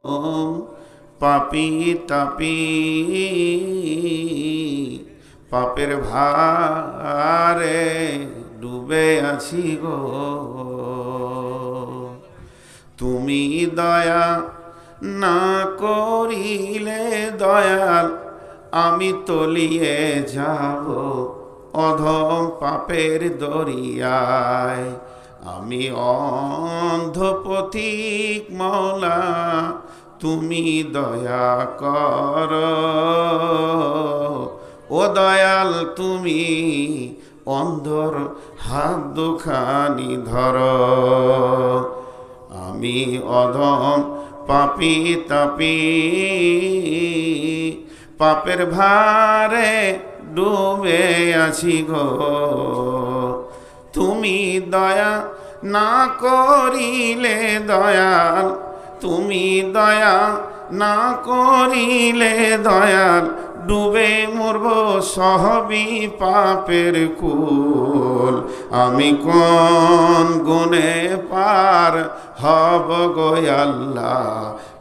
ওম পাপি তাপি পাপের ভারে ডুবে আছি গো, তুমি দয়া না করিলে দয়াল আমি তলিয়ে যাব অধম পাপের দরিয়ায়। আমি অন্ধ পথিক মওলা, তুমি দয়া কর ও দয়াল, তুমি অন্ধর হাত দুখানি ধর। আমি অধম পাপি তাপি পাপের ভারে ডুবে আছি গো, তুমি দয়া না করিলে দয়াল, তুমি দয়া না করিলে দয়াল ডুবে মরব সহবি পাপের কুল। আমি কোন গুণে পার হব গো আল্লাহ,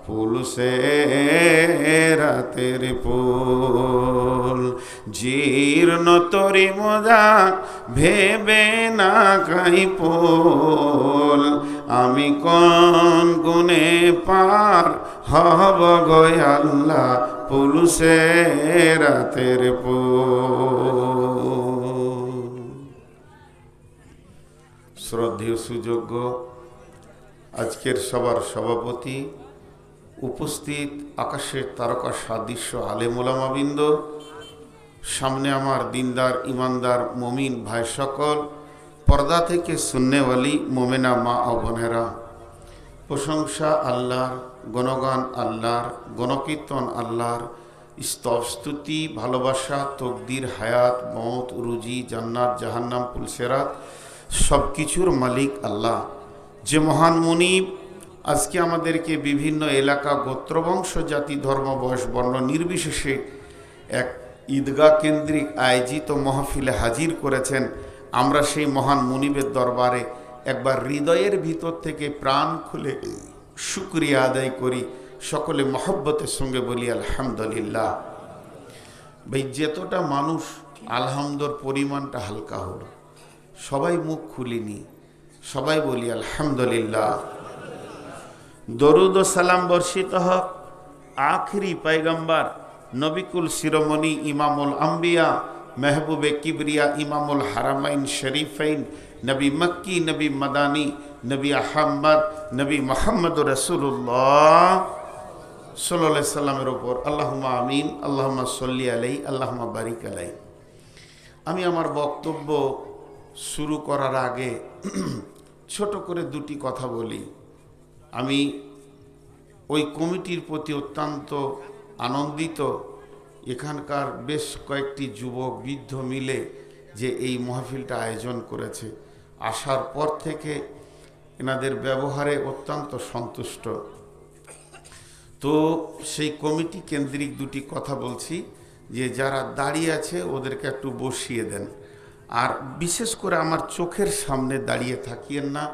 পুলসে রাতের পুল। জীর্ণ তরি মজা ভেবে না কাই পোল, আমি কোন গুণে পার হব গো আল্লাহ, পুলসে রাতের পুল। শ্রদ্ধেয় সুযোগ্য আজকের সবার সভাপতি, উপস্থিত আকাশের তারকা সাদৃশ্য আলেম ওলামাবৃন্দ, সামনে আমার দিনদার ইমানদার মমিন ভাই সকল, পর্দা থেকে সুন্নেওয়ালি মোমেনা মা ও বোনেরা, প্রশংসা আল্লাহর, গণগান আল্লাহর, গণকীর্তন আল্লাহর, স্তব স্তুতি ভালোবাসা তকদির হায়াত মওত রুজি জান্নাত জাহান্নাম পুলসেরাত সব কিছুর মালিক আল্লাহ। যে মহান মুনিব আজকে আমাদেরকে বিভিন্ন এলাকা গোত্রবংশ জাতি ধর্ম বয়স বর্ণ নির্বিশেষে এক ঈদগাহ কেন্দ্রিক আয়োজিত মাহফিলে হাজির করেছেন, আমরা সেই মহান মুনিবের দরবারে একবার হৃদয়ের ভিতর থেকে প্রাণ খুলে শুকরিয়া আদায় করি। সকলে মহব্বতের সঙ্গে বলি আলহামদুলিল্লাহ। ভাই, যতটা মানুষ আলহামদুর পরিমাণটা হালকা হলো, সবাই মুখ খুলিনি, সবাই বলি আলহামদুলিল্লাহ। দরুদ ও সালাম বর্ষিত হক আখরি পয়গম্বর নবিকুল শিরোমণি ইমামুল আম্বিয়া মেহবুবে কিবরিয়া ইমামুল হারামাইন শরীফাইন নবী মক্কি নবী মাদানী নবী আহমদ নবী মোহাম্মদ রাসূলুল্লাহ সাল্লাল্লাহু আলাইহি সাল্লামের ওপর আল্লাহুম্মা আমিন, আল্লাহুম্মা সাল্লি আলাইহি, আল্লাহুম্মা বারিক আলাইহি। আমি আমার বক্তব্য শুরু করার আগে ছোট করে দুটি কথা বলি। আমি ওই কমিটির প্রতি অত্যন্ত আনন্দিত, এখানকার বেশ কয়েকটি যুবক বৃদ্ধ মিলে যে এই মাহফিলটা আয়োজন করেছে, আসার পর থেকে এনাদের ব্যবহারে অত্যন্ত সন্তুষ্ট। তো সেই কমিটি কেন্দ্রিক দুটি কথা বলছি, যে যারা দাঁড়িয়ে আছে ওদেরকে একটু বসিয়ে দেন, আর বিশেষ করে আমার চোখের সামনে দাঁড়িয়ে থাকিয়েন না।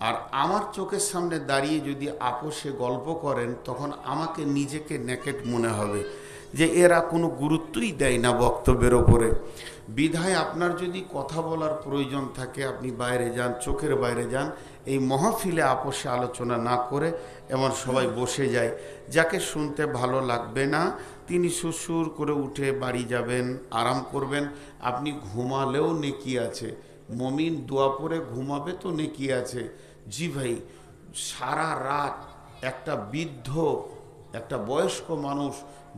আর আমার চোখের সামনে দাঁড়িয়ে যদি আপোষে গল্প করেন, তখন আমাকে নিজেকে নেকেট মনে হবে যে এরা কোনো গুরুত্বই দেয় না বক্তব্যের ওপরে। বিধায় আপনার যদি কথা বলার প্রয়োজন থাকে আপনি বাইরে যান, চোখের বাইরে যান, এই মাহফিলে আপোষে আলোচনা না করে এমন সবাই বসে যায়। যাকে শুনতে ভালো লাগবে না তিনি সুসুর করে উঠে বাড়ি যাবেন, আরাম করবেন। আপনি ঘুমালেও নেকি আছে, মমিন দোয়া পড়ে ঘুমাবে তো নেকি আছে। জি ভাই, সারা রাত একটা বৃদ্ধ একটা বয়স্ক মানুষ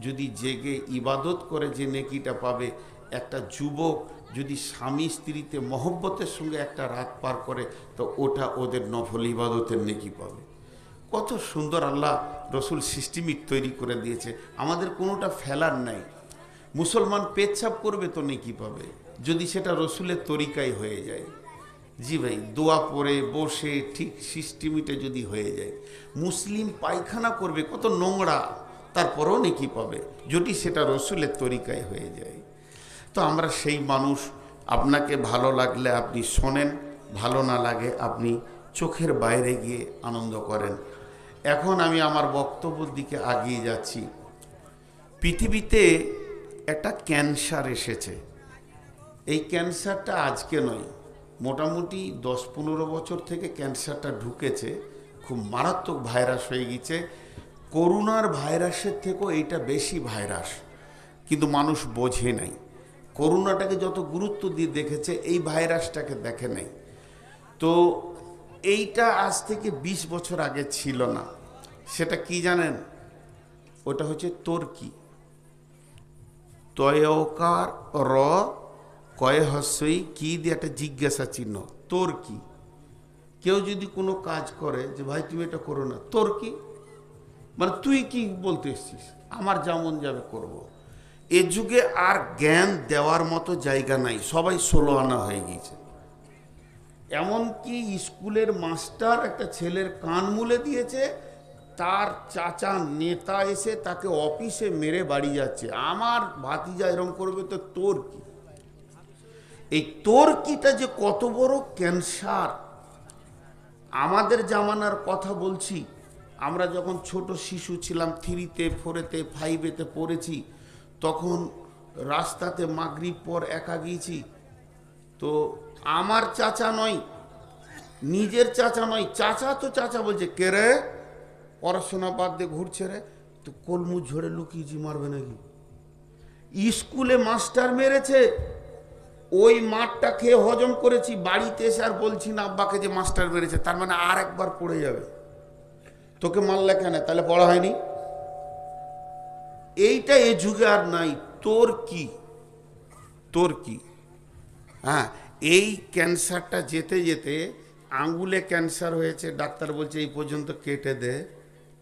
যদি জেগে ইবাদত করে যে নেকিটা পাবে, একটা যুবক যদি স্বামী স্ত্রীতে মহব্বতের সঙ্গে একটা রাত পার করে তো ওটা ওদের নফল ইবাদতের নেকি পাবে। কত সুন্দর আল্লাহ রসুল সিস্টেমিক তৈরি করে দিয়েছে, আমাদের কোনোটা ফেলার নাই। মুসলমান পেচ্ছাপ করবে তো নেকি পাবে যদি সেটা রসুলের তরিকায় হয়ে যায়। জি ভাই, দোয়া পড়ে বসে ঠিক সিস্টেমিতে যদি হয়ে যায়। মুসলিম পায়খানা করবে কত নোংরা, তারপরেও নেকি পাবে যদি সেটা রসুলের তরিকায় হয়ে যায়। তো আমরা সেই মানুষ, আপনাকে ভালো লাগলে আপনি শোনেন, ভালো না লাগে আপনি চোখের বাইরে গিয়ে আনন্দ করেন। এখন আমি আমার বক্তব্যের দিকে আগিয়ে যাচ্ছি। পৃথিবীতে একটা ক্যান্সার এসেছে। এই ক্যান্সারটা আজকে নয়, মোটামুটি 10-15 বছর থেকে ক্যান্সারটা ঢুকেছে। খুব মারাত্মক ভাইরাস হয়ে গেছে। করোনার ভাইরাসের থেকেও এইটা বেশি ভাইরাস, কিন্তু মানুষ বোঝে নাই। করোনাটাকে যত গুরুত্ব দিয়ে দেখেছে, এই ভাইরাসটাকে দেখে নাই। তো এইটা আজ থেকে 20 বছর আগে ছিল না। সেটা কি জানেন? ওটা হচ্ছে তুর্কি। তয়কার র কয়ে হস্যই কি দিয়ে একটা জিজ্ঞাসা চিহ্ন, তুর্কি। কেউ যদি কোনো কাজ করে যে ভাই তুমি এটা করো না, তোর কি মানে তুই কি বলতে এসছিস, আমার যেমন যাবে করব। এ যুগে আর জ্ঞান দেওয়ার মতো জায়গা নাই, সবাই 16 আনা হয়ে গিয়েছে। এমনকি স্কুলের মাস্টার একটা ছেলের কান মুলে দিয়েছে, তার চাচা নেতা এসে তাকে অফিসে মেরে বাড়ি যাচ্ছে, আমার ভাতিজা এরকম করবে তো তোর কি। এই তোর কিটা যে কত বড় ক্যান্সার। আমাদের জামানার কথা বলছি, আমরা যখন ছোট শিশু ছিলাম, 3-তে 4-তে 5-এতে পড়েছি, তখন রাস্তাতে মাগরিব পর একা গিয়েছি। তো আমার চাচা নয়, নিজের চাচা নয়, চাচা তো চাচা বলছে, কে রে পড়াশোনা বাদ দিয়ে ঘুরছে রে, তো কলমু ঝরে লুকিয়েছি, মারবে নাকি? স্কুলে মাস্টার মেরেছে, ওই মাঠটা খেয়ে হজম করেছি, বাড়িতে এসে আর বলছি না আব্বাকে যে মাস্টার মেরেছে, তার মানে আর একবার পড়ে যাবে। তোকে মারলে কেন, তাহলে পড়া হয়নি? এইটা এ যুগে আর নাই। তোর কি, তোর কি। হ্যাঁ, এই ক্যান্সারটা যেতে যেতে আঙ্গুলে ক্যান্সার হয়েছে, ডাক্তার বলছে এই পর্যন্ত কেটে দে,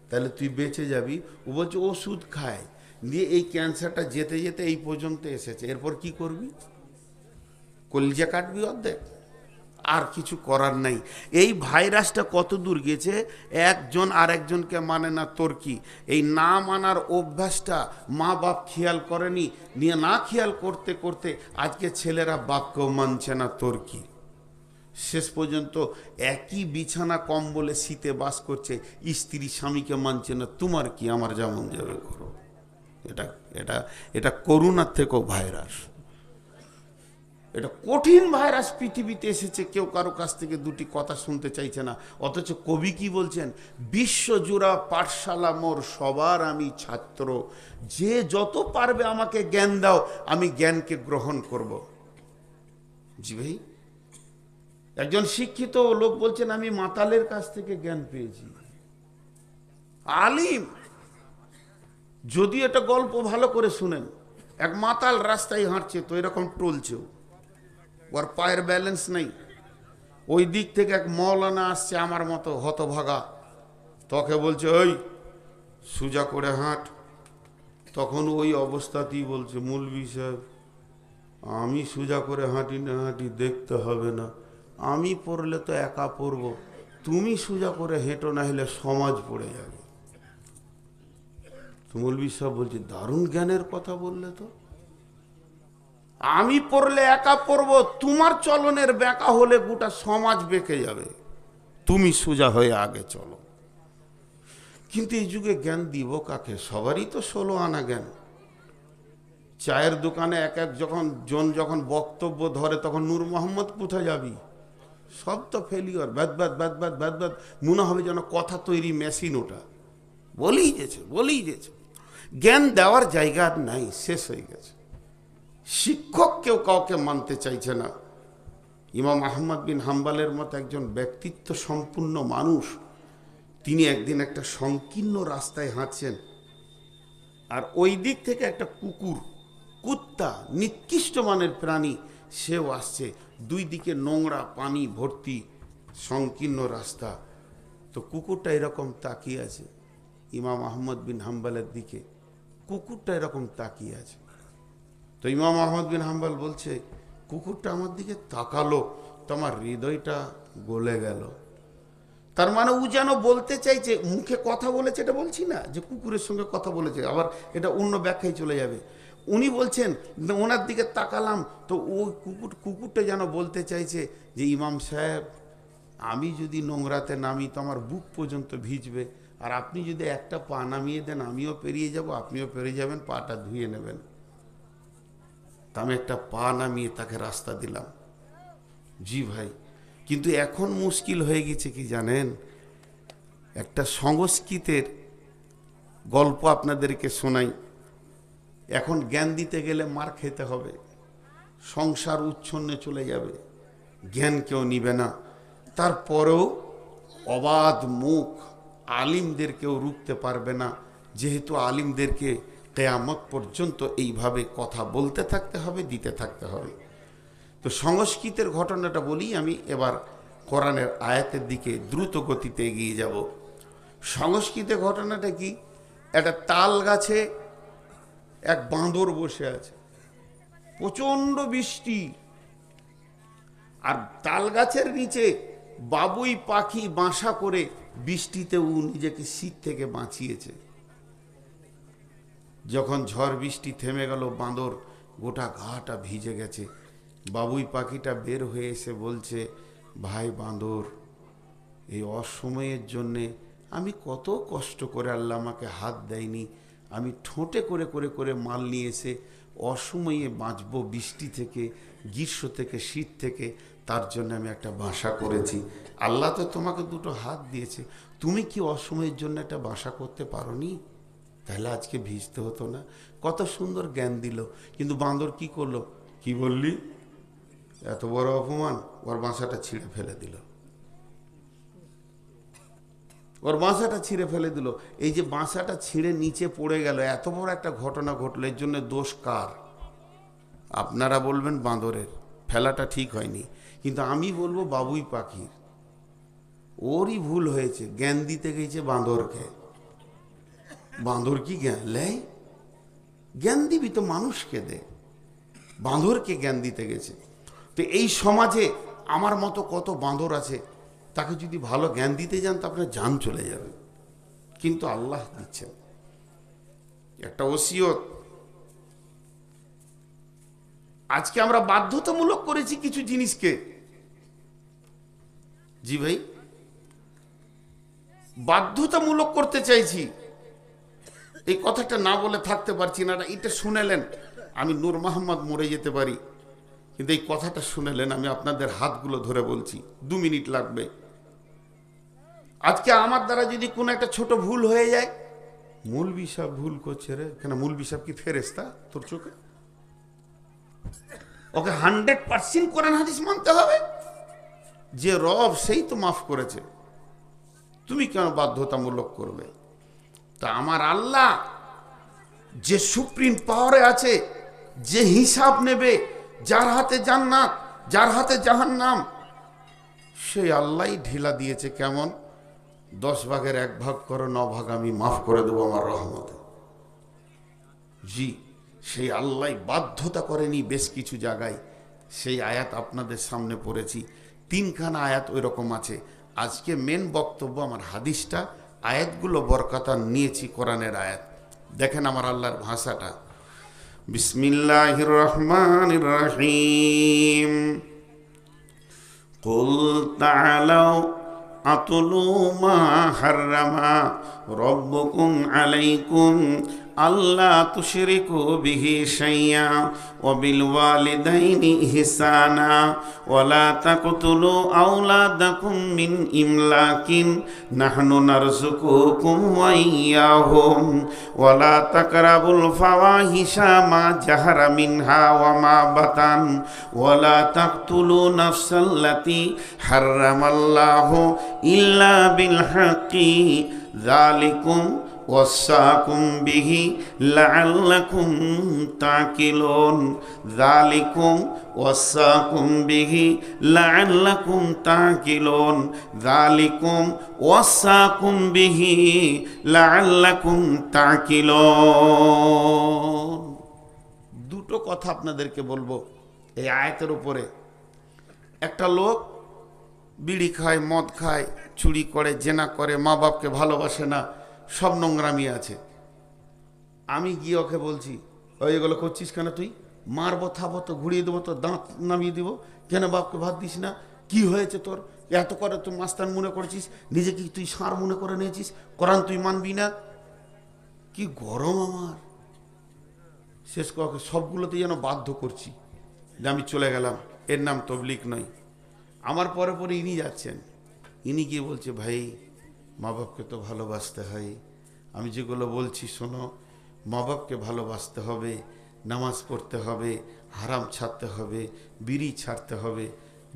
তাহলে তুই বেঁচে যাবি। ও বলছে ওষুধ খায়, দিয়ে এই ক্যান্সারটা যেতে যেতে এই পর্যন্ত এসেছে। এরপর কি করবি? কলিজা কাটবি অর্ধেক, আর কিছু করার নাই। এই ভাইরাসটা কত দূর গেছে, একজন আরেকজনকে মানে না, তোর কি। এই না মানার অভ্যাসটা মা বাপ খেয়াল করেনি, নিয়ে না খেয়াল করতে করতে আজকে ছেলেরা বাপকেও মানছে না, তোর কি। শেষ পর্যন্ত একই বিছানা কম্বলে শীতে বাস করছে, স্ত্রী স্বামীকে মানছে না, তোমার কি, আমার যেমন যাবে করো। এটা এটা এটা করোনার থেকেও ভাইরাস। এটা কঠিন ভাইরাস পৃথিবীতে এসেছে, কেউ কারো কাছ থেকে দুটি কথা শুনতে চাইছে না। অথচ কবি কি বলছেন, বিশ্বজোড়া পাঠশালা মোর, সবার আমি ছাত্র, যে যত পারবে আমাকে জ্ঞান দাও, আমি জ্ঞানকে গ্রহণ করব। জি ভাই, একজন শিক্ষিত লোক বলছেন আমি মাতালের কাছ থেকে জ্ঞান পেয়েছি। আলিম, যদি এটা গল্প ভালো করে শুনেন, এক মাতাল রাস্তায় হাঁটছে, তো এরকম টলছেও, ওর পায়ের ব্যালেন্স নেই। ওই দিক থেকে এক মৌলানা আসছে আমার মতো হতভাগা, তোকে বলছে ওই সোজা করে হাঁট। তখন ওই অবস্থাতেই বলছে, মৌলভী সাহেব আমি সোজা করে হাঁটি না হাঁটি দেখতে হবে না, আমি পড়লে তো একা পড়বো, তুমি সোজা করে হেঁটো, না হলে সমাজ পড়ে যাবে। তো মৌলভী সাহেব বলছে দারুণ জ্ঞানের কথা বললে তো, আমি পড়লে একা পড়বো, তোমার চলনের বেঁকা হলে গোটা সমাজ বেঁকে যাবে, তুমি সোজা হয়ে আগে চলো। কিন্তু এই যুগে জ্ঞান দিব কাকে? সবারই তো 16 আনা জ্ঞান। চায়ের দোকানে এক এক যখন বক্তব্য ধরে, তখন নূর মোহাম্মদ কোথায় যাবি, সব তো ফেলিওর, ব্যাদ ব্যাদ ব্যাদ ব্যাদ ব্যাদ ব্যাদ, মনে হবে যেন কথা তৈরি মেশিন, ওটা বলেই যেছে। জ্ঞান দেওয়ার জায়গা নাই, শেষ হয়ে গেছে। শিক্ষক কেউ কাউকে মানতে চাইছে না। ইমাম আহমদ বিন হাম্বলের মতো একজন ব্যক্তিত্ব সম্পূর্ণ মানুষ, তিনি একদিন একটা সংকীর্ণ রাস্তায় হাঁটছেন, আর ওই দিক থেকে একটা কুত্তা, নিকৃষ্ট মানের প্রাণী, সেও আসছে। দুই দিকে নোংরা পানি ভর্তি সংকীর্ণ রাস্তা। তো কুকুরটা এরকম তাকিয়ে আছে ইমাম আহমদ বিন হাম্বলের দিকে, কুকুরটা এরকম তাকিয়ে আছে। তো ইমাম আহমদ বিন হাম্বল বলছে, কুকুরটা আমার দিকে তাকালো, তোমার হৃদয়টা গলে গেল। তার মানে ও যেন বলতে চাইছে, মুখে কথা বলেছে, এটা বলছি না যে কুকুরের সঙ্গে কথা বলেছে, আবার এটা অন্য ব্যাখ্যায় চলে যাবে। উনি বলছেন ওনার দিকে তাকালাম, তো ওই কুকুরটা যেন বলতে চাইছে যে ইমাম সাহেব, আমি যদি নোংরাতে নামি তো আমার বুক পর্যন্ত ভিজবে, আর আপনি যদি একটা পা নামিয়ে দেন আমিও পেরিয়ে যাব, আপনিও পেরিয়ে যাবেন, পাটা ধুয়ে নেবেন। তা আমি একটা পা নামিয়ে তাকে রাস্তা দিলাম। জি ভাই, কিন্তু এখন মুশকিল হয়ে গেছে কি জানেন, একটা সংস্কৃতের গল্প আপনাদেরকে শোনাই। এখন জ্ঞান দিতে গেলে মার খেতে হবে, সংসার উচ্ছন্নে চলে যাবে, জ্ঞান কেউ নিবে না। তারপরেও অবাধ মুখ, আলিমদের কেউ রুখতে পারবে না, যেহেতু আলিমদেরকে কিয়ামত পর্যন্ত এইভাবে কথা বলতে থাকতে হবে, দিতে থাকতে হবে। তো সংস্কৃতের ঘটনাটা বলি আমি, এবার কোরআনের আয়াতের দিকে দ্রুত গতিতে এগিয়ে যাব। সংস্কৃতের ঘটনাটা কি, একটা তাল গাছে এক বাঁদর বসে আছে, প্রচণ্ড বৃষ্টি, আর তাল গাছের নিচে বাবুই পাখি বাসা করে বৃষ্টিতে ও নিজেকে শীত থেকে বাঁচিয়েছে। যখন ঝড় বৃষ্টি থেমে গেল, বাঁদর গোটা গাটা ভিজে গেছে। বাবুই পাখিটা বের হয়ে এসে বলছে, ভাই বাঁদর, এই অসময়ের জন্যে আমি কত কষ্ট করে, আল্লাহ আমাকে হাত দেয়নি, আমি ঠোঁটে করে করে করে মাল নিয়ে এসে অসময়ে বাঁচবো, বৃষ্টি থেকে, গ্রীষ্ম থেকে, শীত থেকে, তার জন্য আমি একটা বাসা করেছি। আল্লাহ তো তোমাকে দুটো হাত দিয়েছে, তুমি কি অসময়ের জন্য একটা বাসা করতে পারোনি? তাহলে আজকে ভিজতে হতো না। কত সুন্দর জ্ঞান দিল। কিন্তু বাঁদর কি করলো, কি বললি, এত বড় অপমান, ওর বাসাটা ছিঁড়ে ফেলে দিল, ওর বাসাটা ছিঁড়ে ফেলে দিল। এই যে বাসাটা ছিঁড়ে নিচে পড়ে গেল, এত বড় একটা ঘটনা ঘটলো, এর জন্য দোষ কার? আপনারা বলবেন বাঁদরের, ফেলাটা ঠিক হয়নি, কিন্তু আমি বলবো বাবুই পাখির, ওরই ভুল হয়েছে, জ্ঞান দিতে গেছে বাঁদরকে। বাঁদর কি জ্ঞান লেয়? জ্ঞান দিবি তো মানুষকে দে, বাঁদরকে জ্ঞান দিতে গেছে। তো এই সমাজে আমার মতো কত বাঁদর আছে, তাকে যদি ভালো জ্ঞান দিতে যান তো আপনার জান চলে যাবে, কিন্তু আল্লাহ দিচ্ছেন একটা ওসিয়ত। আজকে আমরা বাধ্যতামূলক করেছি কিছু জিনিসকে। জি ভাই, বাধ্যতামূলক করতে চাইছি। এই কথাটা না বলে থাকতে পারছি না, এটা শুনেলেন আমি নূর মোহাম্মদ মরে যেতে পারি, কিন্তু এই কথাটা শুনেলেন আমি আপনাদের হাতগুলো ধরে বলছি, 2 মিনিট লাগবে। আজকে আমার দ্বারা যদি কোনো একটা ছোট ভুল হয়ে যায়, মৌলভী সাহেব ভুল করছে রে, কেন মৌলভী সাহেব কি ফেরেশতা তোর চোখে? ওকে 100% কোরআন হাদিস মানতে হবে, যে রব সেই তো মাফ করেছে, তুমি কেন বাধ্যতামূলক করবে? তা আমার আল্লাহ যে সুপ্রিম পাওয়ারে আছে, যে হিসাব নেবে, যার হাতে জান্নাত, যার হাতে জাহান্নাম, সেই আল্লাহই ঢিলা দিয়েছে। কেমন? 10 ভাগের 1 ভাগ করো, 9 ভাগ আমি মাফ করে দেবো আমার রহমতে। জি, সেই আল্লাহ বাধ্যতা করেনি বেশ কিছু জায়গায়, সেই আয়াত আপনাদের সামনে পড়েছি, 3খানা আয়াত ওই রকম আছে। আজকে মেন বক্তব্য আমার হাদিসটা, আয়াতগুলো বরকতা নিয়েছি কোরআনের আয়াত। দেখেন আমার আল্লাহর ভাষাটা, বিসমিল্লাহির রহমানির রহিম। কুল তাআলাউ আতুলু মা হাররামা রব্বুকুম আলাইকুম আল্লাহ তুশরিকু বিহি শাইয়া ওয়া বিল ওয়ালিদাইনি ইহসানা ওয়া লা তাকতুলু আওলাদাকুম মিন ইমলাকিন নাহনু নারযুকুকুম ওয়া ইয়্যাহুম ওয়া লা তাকরাবুল ফাওয়াহিশা মা জাহারা মিনহা ওয়া মা বাতান ওয়া লা তাকতুলু নাফসাল্লাতী হাররামাল্লাহু ইল্লা বিল হাক্কি যালিকুম ওয়াসাকুম বিহি লাআল্লাকুম তাকিলুন যালিকুম ওয়াসাকুম বিহি লাআল্লাকুম তাকিলুন যালিকুম ওয়াসাকুম বিহি লাআল্লাকুম তাকিলুন। দুটো কথা আপনাদেরকে বলবো এই আয়াতের উপরে। একটা লোক বিড়ি খায়, মদ খায়, চুরি করে, জেনা করে, মা বাপকে ভালোবাসে না, সব নোংরামি আছে। আমি গিয়ে ওকে বলছি, ওই এগুলো করছিস কেন তুই? মারবো, থাবো তো, ঘুরিয়ে দেবো তো, দাঁত নামিয়ে দেবো, কেন বাপকে ভাত দিস না? কি হয়েছে তোর? এত করে তুই মাস্তান মনে করছিস, নিজেকে তুই ষাঁড় মনে করে নিয়েছিস, কোরআন তুই মানবি না? কি গরম আমার! শেষ ককে সবগুলোতে যেন বাধ্য করছি যে আমি চলে গেলাম, এর নাম তবলিগ নয়। আমার পরে পরে ইনি যাচ্ছেন, ইনি গিয়ে বলছে, ভাই মা বাপকে তো ভালোবাসতে হয়, আমি যেগুলো বলছি শোনো, মা বাপকে ভালোবাসতে হবে, নামাজ পড়তে হবে, হারাম ছাড়তে হবে, বিড়ি ছাড়তে হবে।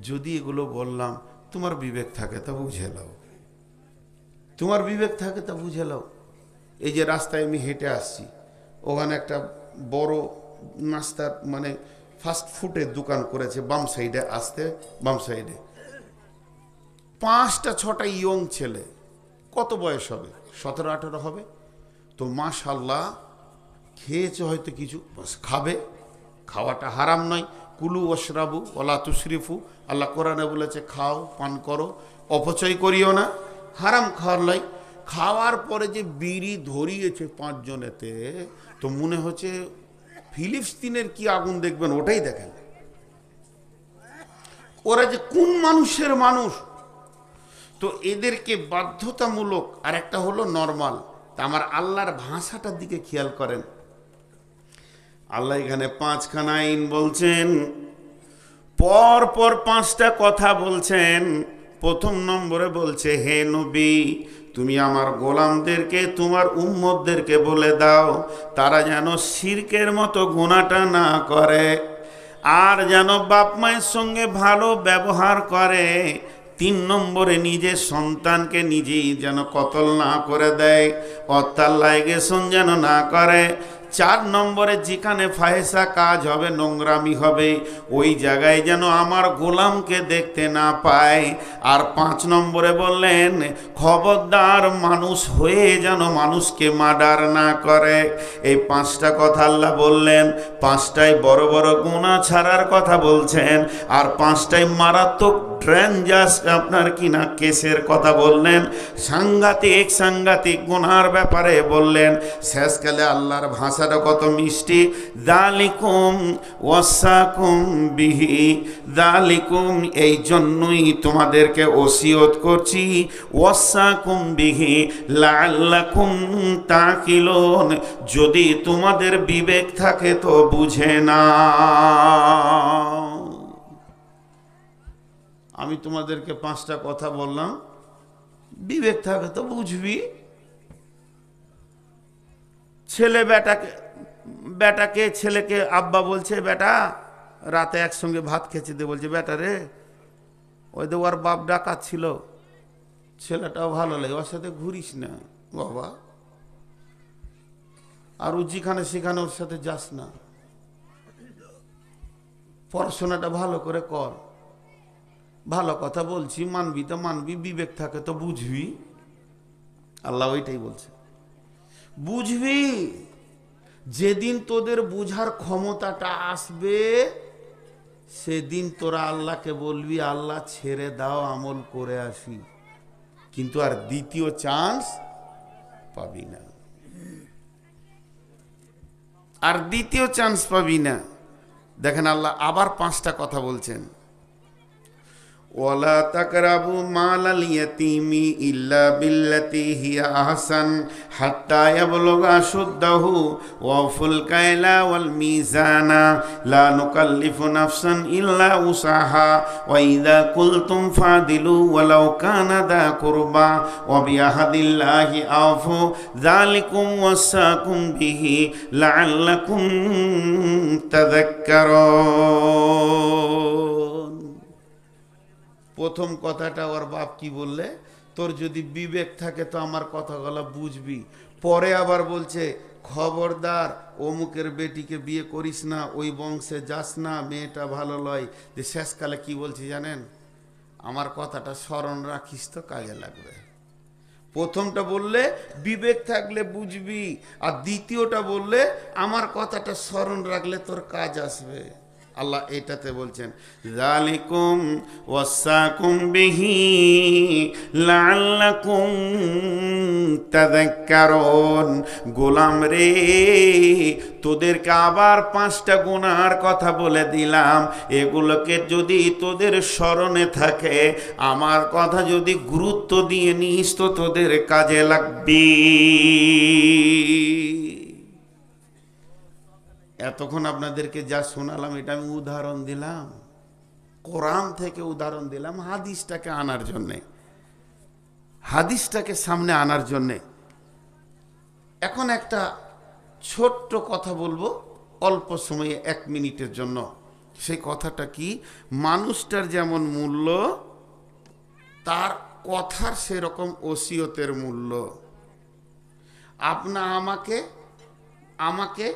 যদি এগুলো বললাম, তোমার বিবেক থাকে তা বুঝে নাও, তোমার বিবেক থাকে তা বুঝে নাও। এই যে রাস্তায় আমি হেঁটে আসছি, ওখানে একটা বড় নাস্তার মানে ফাস্ট ফুডের দোকান করেছে বাম সাইডে, আসতে বাম সাইডে 5টা-6টা ইয়ং ছেলে, কত বয়স হবে, 17-18 হবে তো। মাশাআল্লাহ, খেয়েছে হয়তো কিছু, খাবে, খাওয়াটা হারাম নয়। কুলু ওয়াশরাবু ওয়ালা তুসরিফু, আল্লাহ কোরআনে বলেছে খাও, পান করো, অপচয় করিও না, হারাম খাওয়ার লাই। খাওয়ার পরে যে বিড়ি ধরিয়েছে 5 জনেতে, তো মনে হচ্ছে ফিলিস্তিনের কি আগুন দেখবেন ওটাই দেখেন। ওরা যে কোন মানুষের মানুষ! তো এদেরকে বাধ্যতামূলক, আর একটা হলো নর্মাল। তা আমার আল্লাহর ভাষাটার দিকে খেয়াল করেন। আল্লাহ এখানে 5খানা আইন বলছেন, পর পর 5টা কথা বলছেন। প্রথম নম্বরে বলছে, হে নবী, তুমি আমার গোলামদেরকে, তোমার উম্মতদেরকে বলে দাও, তারা যেন শিরকের মতো গুনাহটা না করে, আর যেন বাপ মায়ের সঙ্গে ভালো ব্যবহার করে। 3 নম্বরে নিজের সন্তানকে নিজেই যেন কতল না করে দেয়, অর্থাৎ লাইগেশন যেন না করে। 4 নম্বরে যেখানে ফাহেসা কাজ হবে, নোংরামি হবে, ওই জায়গায় যেন আমার গোলামকে দেখতে না পায়। আর 5 নম্বরে বললেন, খবরদার মানুষ হয়ে যেন মানুষকে মার্ডার না করে। এই 5টা কথা আল্লাহ বললেন। 5টাই বড় বড় গুনাহ ছাড়ার কথা বলছেন, আর 5টাই মারাত্মক ডেঞ্জারাস আপনার কিনা কেসের কথা বললেন, সাংঘাতিক সাংঘাতিক গুনার ব্যাপারে বললেন। শেষকালে আল্লাহর ভাষাটা কত মিষ্টি, যালিকুম ওয়াসাকুম বিহি, যালিকুম এই জন্যই তোমাদেরকে ওসিয়ত করছি, ওয়াসাকুম বিহি লাআল্লাকুম তাকিলুন, যদি তোমাদের বিবেক থাকে তো বুঝে না। আমি তোমাদেরকে 5টা কথা বললাম, বিবেক থাকে তো বুঝবি। ছেলে বেটাকে ছেলেকে আব্বা বলছে, বেটা রাতে একসঙ্গে ভাত খেতে দে, বলছে বেটা রে, ওই তো ওর বাপ ডাকাচ্ছিল, ছেলেটাও ভালো লাগে, ওর সাথে ঘুরিস না বাবা, আর ও যেখানে সেখানে ওর সাথে যাস না, পড়াশোনাটা ভালো করে কর। ভালো কথা বলছি, মানবি তো মানবি, বিবেক থাকে তো বুঝবি। আল্লাহ ওইটাই বলছে, বুঝবি। যেদিন তোদের বুঝার ক্ষমতাটা আসবে, সেদিন তোরা আল্লাহকে বলবি, আল্লাহ ছেড়ে দাও, আমল করে আসি, কিন্তু আর দ্বিতীয় চান্স পাবি না, আর দ্বিতীয় চান্স পাবি না। দেখেন আল্লাহ আবার 5টা কথা বলছেন, ওয়ালা তাকরাবু মালাল ইয়াতীমি ইল্লা বিল্লাতি হিয়া আহসান হাত্তা ইয়াবলুগা আশুদ্দাহু ওয়াফুল কাইলা ওয়াল মিজানা লা নুকাল্লিফু নাফসান ইল্লা উসাহা ওয়া ইযা কুলতুম ফাদিলু ওয়ালাউ কানা দা কুরবা ওয়া বিআহাদিল্লাহি আফু যালিকুম ওয়াসাকুম বিহি লাআল্লাকুম তাযাক্কারুন। প্রথম কথাটা ওর বাপ কি বললে, তোর যদি বিবেক থাকে তো আমার কথাগুলো বুঝবি। পরে আবার বলছে, খবরদার অমুকের বেটিকে বিয়ে করিস না, ওই বংশে যাস না, মেয়েটা ভালো লয়। যে শেষকালে কি বলছি জানেন, আমার কথাটা স্মরণ রাখিস তো কাজে লাগবে। প্রথমটা বললে বিবেক থাকলে বুঝবি, আর দ্বিতীয়টা বললে আমার কথাটা স্মরণ রাখলে তোর কাজ আসবে। আল্লাহ এটাতে বলছেন যালিকুম ওয়াসাকুম বিহি লাআল্লাকুম তাযাক্কারুন। গোলাম রে, তোদেরকে আবার 5টা গুনার কথা বলে দিলাম, এগুলোকে যদি তোদের স্মরণে থাকে, আমার কথা যদি গুরুত্ব দিয়ে নিস তো তোদের কাজে লাগবে। এতক্ষণ আপনাদেরকে যা শোনালাম এটা আমি উদাহরণ দিলাম, কোরআন থেকে উদাহরণ দিলাম হাদিসটাকে আনার জন্যে, হাদিসটাকে সামনে আনার জন্যে। এখন একটা ছোট্ট কথা বলবো অল্প সময়ে, 1 মিনিটের জন্য। সেই কথাটা কি, মানুষটার যেমন মূল্য, তার কথার সেরকম ওসিয়তের মূল্য। আমাকে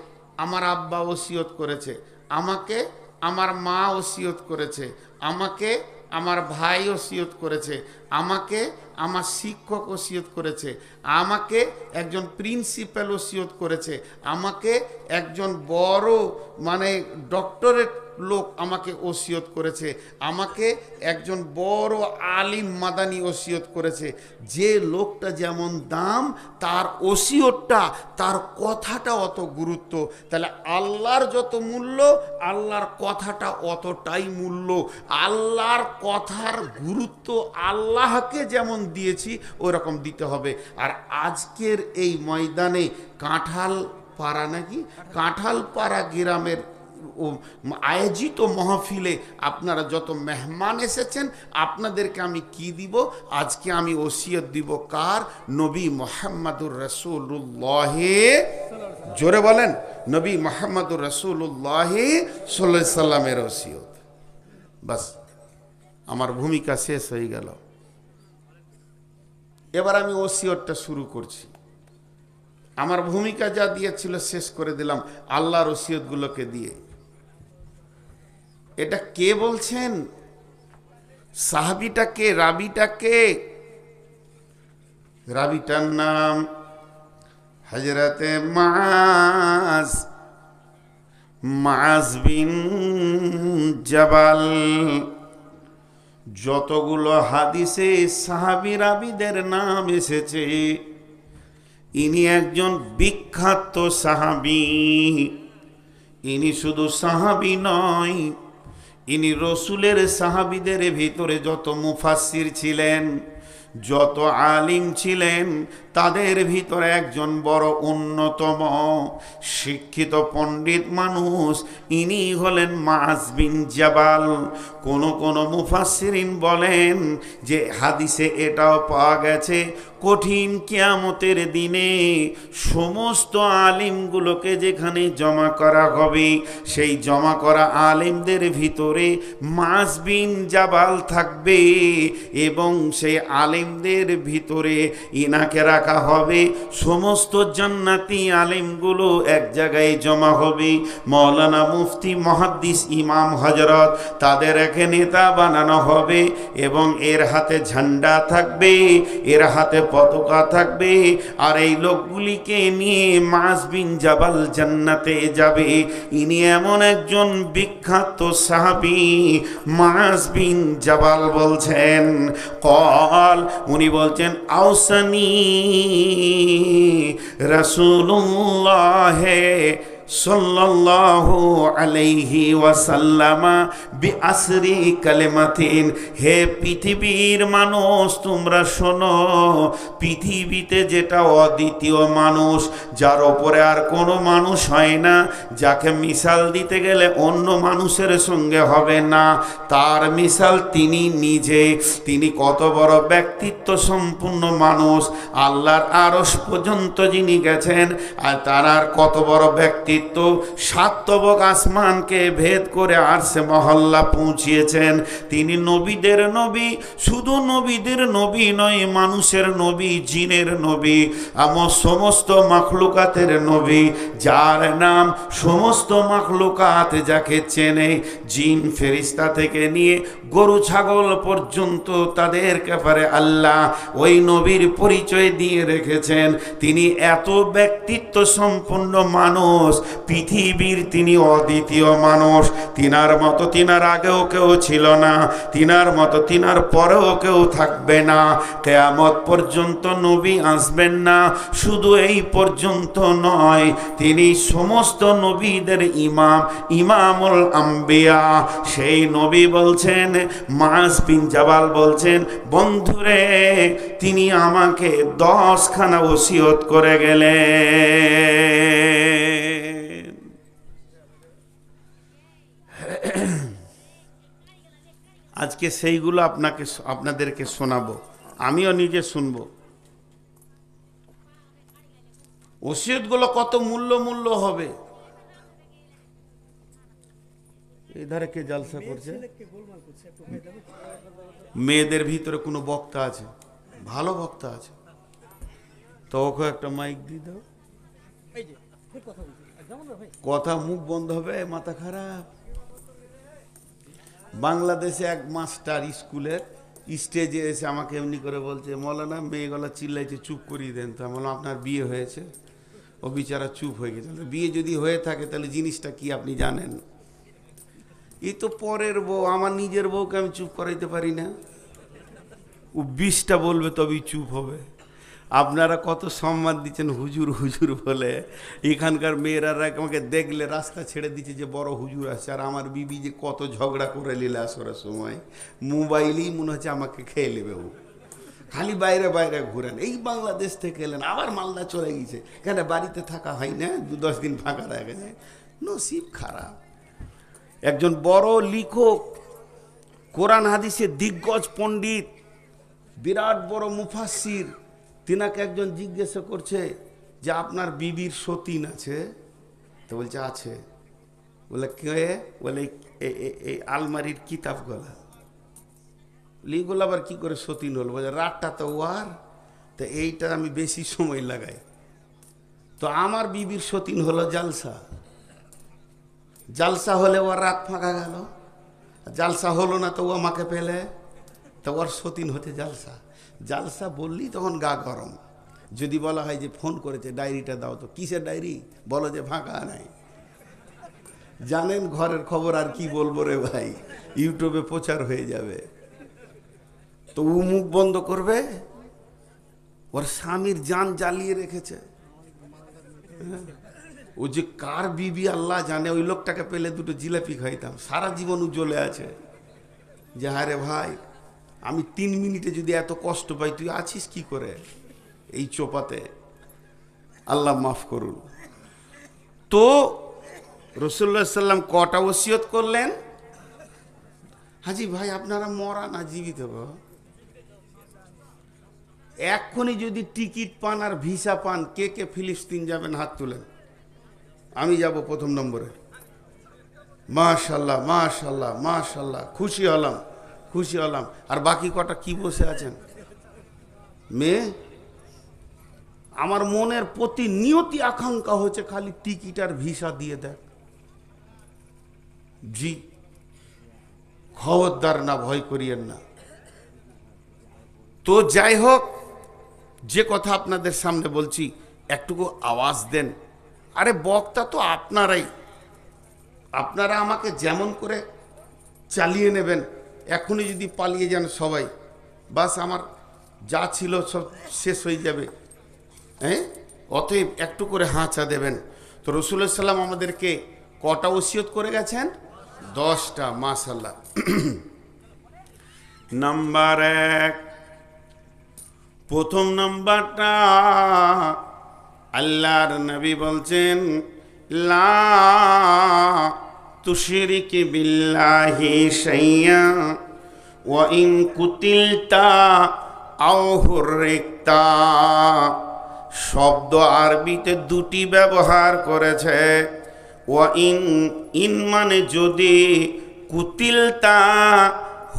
আমার আব্বা ওসিয়ত করেছে, আমাকে আমার মা ওসিয়ত করেছে, আমাকে আমার ভাই ওসিয়ত করেছে, আমাকে আমার শিক্ষক ওসিয়ত করেছে, আমাকে একজন প্রিন্সিপাল ওসিয়ত করেছে, আমাকে একজন বড় ডক্টরেট লোক আমাকে ওসিয়ত করেছে, আমাকে একজন বড় আলিম মাদানি ওসিয়ত করেছে। যে লোকটা যেমন দাম, তার ওসিয়তটা, তার কথাটা অত গুরুত্ব। তাহলে আল্লাহর যত মূল্য, আল্লাহর কথাটা অতটাই মূল্য। আল্লাহর কথার গুরুত্ব আল্লাহকে যেমন দিয়েছি ওই রকম দিতে হবে। আর আজকের এই ময়দানে কাঁঠালপাড়া গ্রামের আয়োজিত মাহফিলে আপনারা যত মেহমান এসেছেন, আপনাদেরকে আমি কি দিব? আজকে আমি ওসিয়ত দিব কার? নবী মুহাম্মদুর রাসূলুল্লাহ, জোরে বলেন, নবী মুহাম্মদুর রাসূলুল্লাহ সাল্লাল্লাহু আলাইহি সাল্লামের ওসিয়ত। বাস, আমার ভূমিকা শেষ হয়ে গেল। এবার আমি ওসিয়তটা শুরু করছি। আমার ভূমিকা যা দিয়েছিল শেষ করে দিলাম আল্লাহর ওসিয়তগুলোকে দিয়ে। এটা কে বলছেন? সাহাবীটা কে? রাবিটা কে? রাবিটার নাম হযরতে মুআজ বিন জাবাল। যতগুলো হাদিসে সাহাবী রাবিদের নাম এসেছে, ইনি একজন বিখ্যাত সাহাবী। ইনি শুধু সাহাবী নয়, ইনি রসুলের সাহাবীদের ভিতরে যত মুফাসসির ছিলেন, যত আলিম ছিলেন, তাদের ভিতরে একজন বড় অন্যতম শিক্ষিত পণ্ডিত মানুষ। ইনি হলেন মুআজ বিন জাবাল। কোন মুফাসসিরিন বলেন যে হাদিসে এটাও পাওয়া গেছে, কঠিন কিয়ামতের দিনে সমস্ত আলিমগুলোকে যেখানে জমা করা হবে, সেই জমা করা আলিমদের ভিতরে মুআজ বিন জাবাল থাকবে, এবং সেই আলিমদের ভিতরে ইনাকে রাখা হবে। সমস্ত জান্নাতি আলিমগুলো এক জায়গায় জমা হবে। মাওলানা মুফতি মুহাদ্দিস ইমাম হযরত, তাদের একে নেতা বানানো হবে, এবং এর হাতে ঝান্ডা থাকবে, এর হাতে পতাকা থাকবে। আর এই লোকগুলিকে নিয়ে মুআজ বিন জাবাল জান্নাতে যাবে। ইনি এমন একজন বিখ্যাত সাহাবী। মুআজ বিন জাবাল বলছেন, উনি বলছেন, আউসানি রাসূলুল্লাহ সাল্লাল্লাহু আলাইহি ওয়াসাল্লাম বিআসরি কালিমাতিন। হে পৃথিবীর মানুষ, তোমরা শোনো, পৃথিবীতে যেটা অদ্বিতীয় মানুষ, যার ওপরে আর কোনো মানুষ হয় না, যাকে মিসাল দিতে গেলে অন্য মানুষের সঙ্গে হবে না, তার মিসাল তিনি নিজে। তিনি কত বড় ব্যক্তিত্ব সম্পূর্ণ মানুষ, আল্লাহর আরশ পর্যন্ত যিনি গেছেন, আর তার আর কত বড় ব্যক্তিত্ব, 7 তবক আসমানকে ভেদ করে আরশে মহল্লা পৌঁছিয়েছেন। তিনি নবীদের নবী, শুধু নবীদের নবী নয়, মানুষের নবী, জিনের নবী, আমার সমস্ত মাখলুকাতের নবী, যার নাম সমস্ত মাখলুকাত যাকে চেনে, জিন ফেরেশতা থেকে নিয়ে গরু ছাগল পর্যন্ত তাদের ব্যাপারে আল্লাহ ওই নবীর পরিচয় দিয়ে রেখেছেন। তিনি এত ব্যক্তিত্ব সম্পন্ন মানুষ, পৃথিবীর তিনি অদ্বিতীয় মানুষ, তিনার মতো তিনার আগেও কেউ ছিল না, তিনার মতো তিনার পরেও কেউ থাকবে না, কিয়ামত পর্যন্ত নবী আসবেন না। শুধু এই পর্যন্ত নয়, তিনি সমস্ত নবীদের ইমাম, ইমামুল আম্বিয়া। সেই নবী বলছেন, মুআজ বিন জাবাল বলছেন, বন্ধুরে তিনি আমাকে 10খানা ওসিয়ত করে গেলেন। আজকে সেইগুলো আপনাদেরকে শোনাবো, আমিও নিজে শুনবো। ওসিয়তগুলো কত মূল্য হবে। এধারে কে জালসা করছে? মেয়েদের ভিতরে কোনো বক্তা আছে? ভালো বক্তা আছে তো ওকে একটা মাইক দিয়ে দাও। কথা মুখ বন্ধ হবে, মাথা খারাপ। বাংলাদেশে এক মাস্টার স্কুলের স্টেজে এসে আমাকে এমনি করে বলছে, মৌলানা মেয়েগুলা চিল্লাইছে, চুপ করিয়ে দেন। তো বললাম, আপনার বিয়ে হয়েছে? ও বিচারা চুপ হয়ে গেছে। বিয়ে যদি হয়ে থাকে তাহলে জিনিসটা কি আপনি জানেন? এই তো পরের বউ, আমার নিজের বউকে আমি চুপ করাইতে পারি না। ও 20টা বলবে তবেই চুপ হবে। আপনারা কত সম্মান দিচ্ছেন হুজুর হুজুর বলে। এখানকার মেয়েরা আমাকে দেখলে রাস্তা ছেড়ে দিচ্ছে যে বড় হুজুর আছে। আর আমার বিবি যে কত ঝগড়া করে নিলে আসরের সময়, মোবাইলেই মনে হচ্ছে আমাকে খেয়ে নেবে। ও খালি বাইরে বাইরে ঘুরেন। এই বাংলাদেশ থেকে এলেন, আবার মালদা চলে গেছে, কেন বাড়িতে থাকা হয় না? 2-10 দিন ফাঁকা রাখে যায়, নসিব খারাপ। একজন বড় লেখক, কোরআন হাদিসের দিগ্গজ পণ্ডিত, বিরাট বড় মুফাসসির, তিনাকে একজন জিজ্ঞাসা করছে যে আপনার বিবির সতীন আছে? তো বলছে আছে। বলে কে? বলে এই আলমারির কিতাবগুলা। এগুলো আবার কি করে সতীন হল? বলে রাতটা তো ওয়ার, তো এইটা আমি বেশি সময় লাগাই। তো আমার বিবির সতীন হলো জালসা। জালসা হলে ওর রাত ফাঁকা গেল, জালসা হলো না তো ও আমাকে পেলে, তো ওর সতীন হতে জালসা। জালসা বললি তখন গা গরম। যদি বলা হয় যে ফোন করেছে, ডায়েরিটা দাও, তো কিসের ডায়েরি? বলো যে ফাঁকা নাই। জানেন ঘরের খবর, আর কি বলবো রে ভাই, ইউটিউবে প্রচার হয়ে যাবে। তো ও মুখ বন্ধ করবে, ওর স্বামীর জান জ্বালিয়ে রেখেছে। ও যে কার বিবি আল্লাহ জানে। ওই লোকটাকে পেলে 2টো জিলাপি খাইতাম, সারা জীবন ও জ্বলে আছে যে হারে ভাই, আমি 3 মিনিটে যদি এত কষ্ট পাই, তুই আছিস কি করে এই চোপাতে? আল্লাহ মাফ করুন। তো রাসূলুল্লাহ সাল্লাম কটা ওসিয়ত করলেন? হাজি ভাই আপনারা মরা না জীবিত? এক্ষুনি যদি টিকিট পান আর ভিসা পান, কে কে ফিলিস্তিন যাবেন হাত তুলেন। আমি যাব 1 নম্বরে। মাশাল্লাহ মাশাল্লাহ মাশাল্লাহ, খুশি হলাম খুশি হলাম। আর বাকি কটা কি বসে আছেন? মেয়ে, আমার মনের প্রতিনিয়তি আকাঙ্ক্ষা হচ্ছে খালি টিকিট আর ভিসা দিয়ে দেখ। জি, খবরদার না, ভয় করিয়েন না। তো যাই হোক, যে কথা আপনাদের সামনে বলছি, একটুকু আওয়াজ দেন। আরে বক্তা তো আপনারাই, আপনারা আমাকে যেমন করে চালিয়ে নেবেন, এখনই যদি পালিয়ে যান সবাই, বাস আমার যা ছিল সব শেষ হয়ে যাবে। হ্যাঁ, অতএব একটু করে হাঁচা দেবেন। তো রাসূলুল্লাহ সাল্লাম আমাদেরকে কটা ওসিয়ত করে গেছেন? 10টা। মাশাআল্লাহ। নাম্বার 1, প্রথম নাম্বারটা আল্লাহর নবী বলছেন, লা তুশরিক বিল্লাহি শাইয়া ওয়া ইন কুতিলতা আও হুররিকতা। শব্দ আরবিতে 2টি ব্যবহার করেছে। ওয়া ইন মানে যদি, কুতিলতা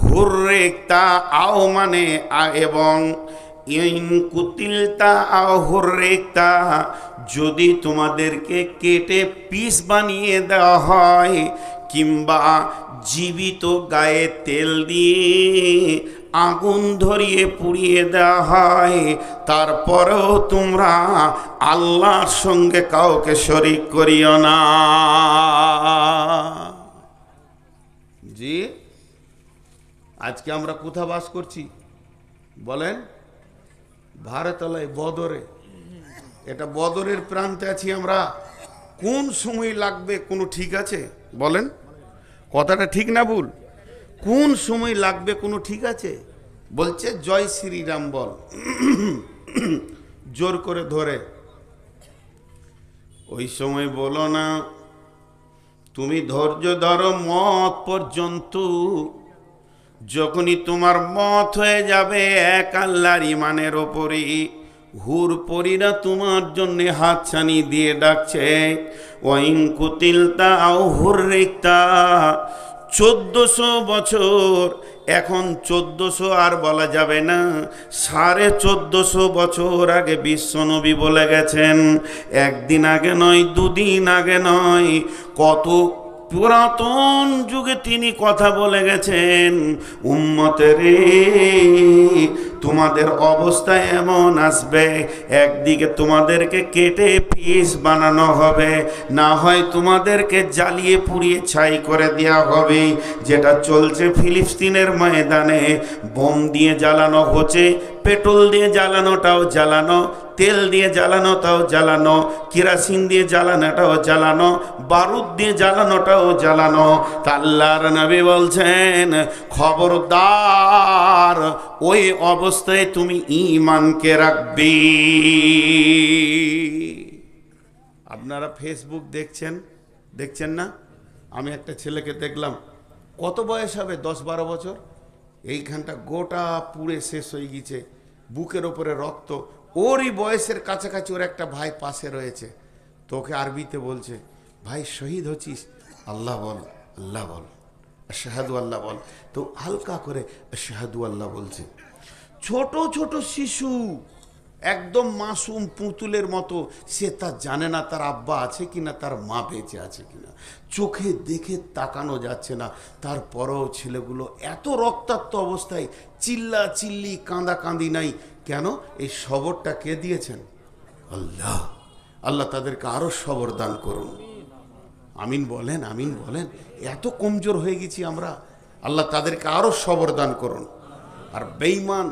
হুররিকতা, আও মানে এবং, ইন কুতিলতা আও হুররিকতা, যদি তোমাদেরকে কেটে পিস বানিয়ে দেওয়া হয়, কিংবা জীবিত গায়ে তেল দিয়ে আগুন ধরিয়ে পুড়িয়ে দেওয়া হয়, তারপরেও তোমরা আল্লাহর সঙ্গে কাউকে শরীক করিও না। জি, আজকে আমরা কোথা বাস করছি বলেন? ভারতলায়, বদরে। এটা বদরের প্রান্তে আছি আমরা। কোন সময় লাগবে কোনো ঠিক আছে বলেন? কথাটা ঠিক না ভুল? কোন সময় লাগবে কোনো ঠিক আছে? বলছে জয় শ্রীরাম বল, জোর করে ধরে। ওই সময় বলো না, তুমি ধৈর্য ধরো মত পর্যন্ত। যখনই তোমার মত হয়ে যাবে এক আল্লাহর ইমানের ওপরই, হুর পরীরা তোমার জন্য হাতছানি দিয়ে ডাকছে, ওয়াইন কুতিলতা আও হুররিকতা। 1400 বছর, এখন 1400 আর বলা যাবে না, 1450 বছর আগে বিশ্বনবী বলে গেছেন। একদিন আগে নয়, দুদিন আগে নয়, কত পুরাতন যুগে তিনি কথা বলে গেছেন, উম্মতেরে তোমাদের অবস্থা এমন আসবে, একদিকে তোমাদেরকে কেটে পিস বানানো হবে, না হয় তোমাদেরকে জ্বালিয়ে পুড়িয়ে ছাই করে দেওয়া হবে। যেটা চলছে ফিলিস্তিনের ময়দানে, বোম দিয়ে জ্বালানো হচ্ছে, পেট্রোল দিয়ে জ্বালানোটাও জ্বালানো, তেল দিয়ে জ্বালানোটাও জ্বালানো, কেরোসিন দিয়ে জ্বালানোটাও জ্বালানো, বারুদ দিয়ে জ্বালানোটাও জ্বালানো। তা আল্লাহর নবী বলছেন, খবরদার ওই অবস্থায় তুমি ঈমানকে রাখবি। আপনারা ফেসবুক দেখছেন না? আমি একটা ছেলেকে দেখলাম, কত বয়স হবে, 10-12 বছর। এইখানটা গোটা পুড়ে শেষ হয়ে গেছে, বুকের ওপরে রক্ত। ওরই বয়সের কাছাকাছি ওর একটা ভাই পাশে রয়েছে, তোকে আরবিতে বলছে, ভাই শহীদ হচ্ছিস, আল্লাহ বল, আল্লাহ বল, আশহাদু আল্লাহ বল। তো হালকা করে আশহাদু আল্লাহ বলছে। ছোট ছোট শিশু, একদম মাসুম পুতুলের মতো, সে তা জানে না তার আব্বা আছে কিনা, তার মা বেঁচে আছে কিনা, চোখে দেখে তাকানো যাচ্ছে না। তারপরেও ছেলেগুলো এত রক্তাক্ত অবস্থায় চিল্লা চিল্লি কাঁদাকাঁদি নাই কেন? এই সবরটা কে দিয়েছেন? আল্লাহ। আল্লাহ তাদেরকে আরো সবর দান করুন। আমিন বলেন, আমিন বলেন। এত কমজোর হয়ে গেছি আমরা, আল্লাহ তাদেরকে আরো সবর দান করুন। আর বেঈমান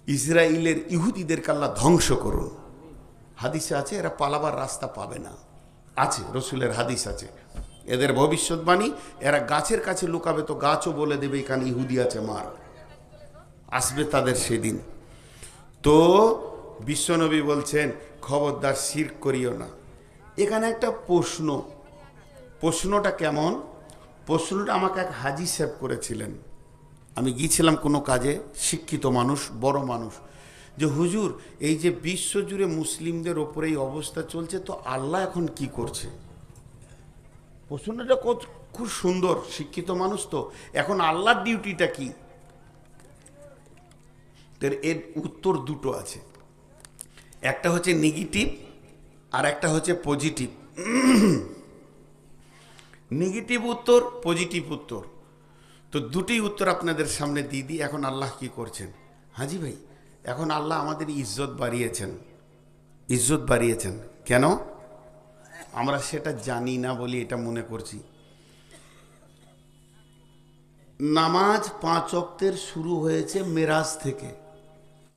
ইসরায়েলের ইহুদিদেরকে আল্লাহ ধ্বংস করুন। হাদিসে আছে এরা পালাবার রাস্তা পাবে না, আছে রসুলের হাদিস আছে। এদের ভবিষ্যৎবাণী, এরা গাছের কাছে লুকাবে তো গাছও বলে দেবে এখানে ইহুদি আছে, মার। আসবে তাদের সেদিন। তো বিশ্বনবী বলছেন, খবরদার শিরক করিও না। এখানে একটা প্রশ্নটা কেমন? প্রশ্নটা আমাকে এক হাজি সাহেব করেছিলেন। আমি গিয়েছিলাম কোনো কাজে, শিক্ষিত মানুষ, বড় মানুষ, যে হুজুর এই যে বিশ্বজুড়ে মুসলিমদের ওপরে এই অবস্থা চলছে, তো আল্লাহ এখন কি করছে? প্রশ্নটা খুব সুন্দর, শিক্ষিত মানুষ তো, এখন আল্লাহর ডিউটিটা কি? এর উত্তর দুটো আছে, একটা হচ্ছে নেগেটিভ আর একটা হচ্ছে পজিটিভ। নেগেটিভ উত্তর, পজিটিভ উত্তর। তো দুটি উত্তর আপনাদের সামনে দিয়ে দিই। এখন আল্লাহ কি করছেন? হাজি ভাই, এখন আল্লাহ আমাদের ইজ্জত বাড়িয়েছেন। কেন? আমরা সেটা জানি না বলি এটা মনে করছি। নামাজ 5 ওয়াক্তের শুরু হয়েছে মেরাজ থেকে।